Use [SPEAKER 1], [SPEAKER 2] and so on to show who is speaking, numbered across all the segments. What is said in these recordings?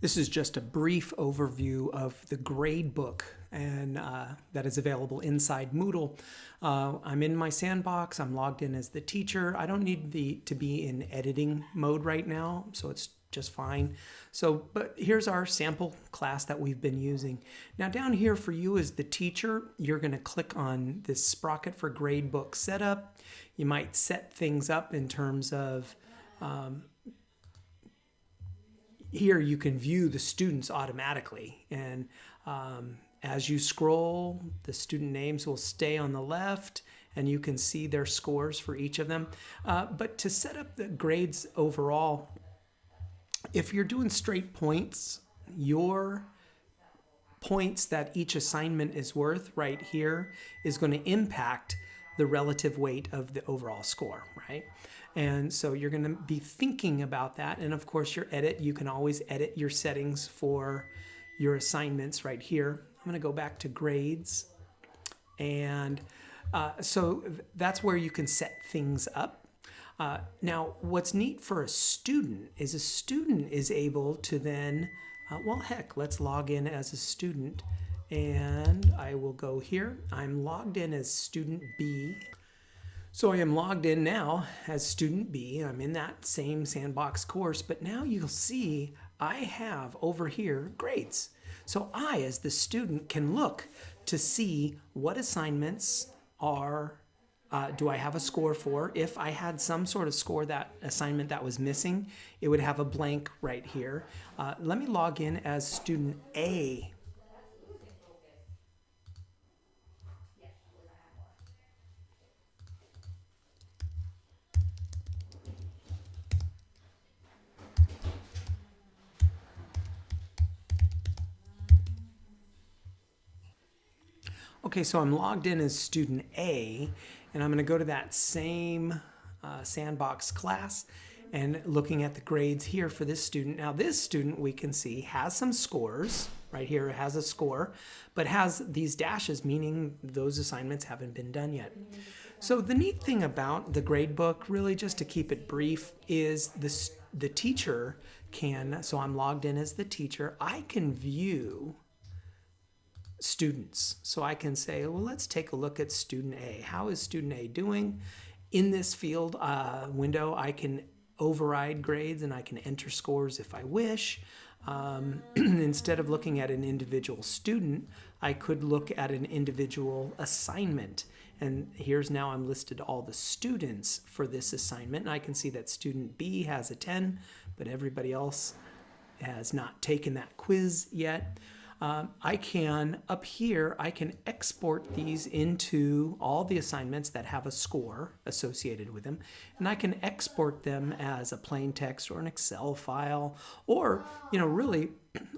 [SPEAKER 1] This is just a brief overview of the gradebook and that is available inside Moodle. I'm in my sandbox. I'm logged in as the teacher. I don't need to be in editing mode right now, so it's just fine. But here's our sample class that we've been using. Now down here for you as the teacher, you're going to click on this sprocket for gradebook setup. You might set things up in terms of here you can view the students automatically, and as you scroll, the student names will stay on the left and you can see their scores for each of them. But to set up the grades overall, if you're doing straight points, your points that each assignment is worth right here is going to impact the relative weight of the overall score, right? And so you're going to be thinking about that. And of course, you can always edit your settings for your assignments right here. I'm going to go back to grades. And so that's where you can set things up. Now, what's neat for a student is able to then, well, heck, let's log in as a student. And I will go here. I'm logged in as student B. So I am logged in now as student B. I'm in that same sandbox course, but now you'll see I have over here grades. So I, as the student, can look to see what assignments do I have a score for. If I had some sort of score, that assignment that was missing, it would have a blank right here. Let me log in as student A. Okay, so I'm logged in as student A, and I'm going to go to that same sandbox class and looking at the grades here for this student. Now this student, we can see, has some scores. Right here it has a score, but has these dashes, meaning those assignments haven't been done yet. So the neat thing about the gradebook, really just to keep it brief, is the teacher can, so I'm logged in as the teacher, I can view students. So I can say, well, let's take a look at student A. How is student A doing? In this field window, I can override grades and I can enter scores if I wish. Instead of looking at an individual student, I could look at an individual assignment. And here's now I'm listed all the students for this assignment. And I can see that student B has a 10, but everybody else has not taken that quiz yet. I can, up here, I can export these into all the assignments that have a score associated with them, and I can export them as a plain text or an Excel file, or, really,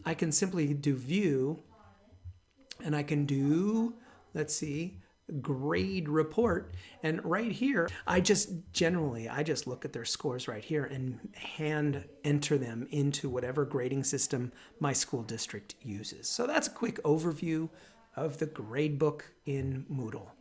[SPEAKER 1] I can simply do view, and I can do, let's see, grade report, and right here I just look at their scores right here and hand enter them into whatever grading system my school district uses. So that's a quick overview of the gradebook in Moodle.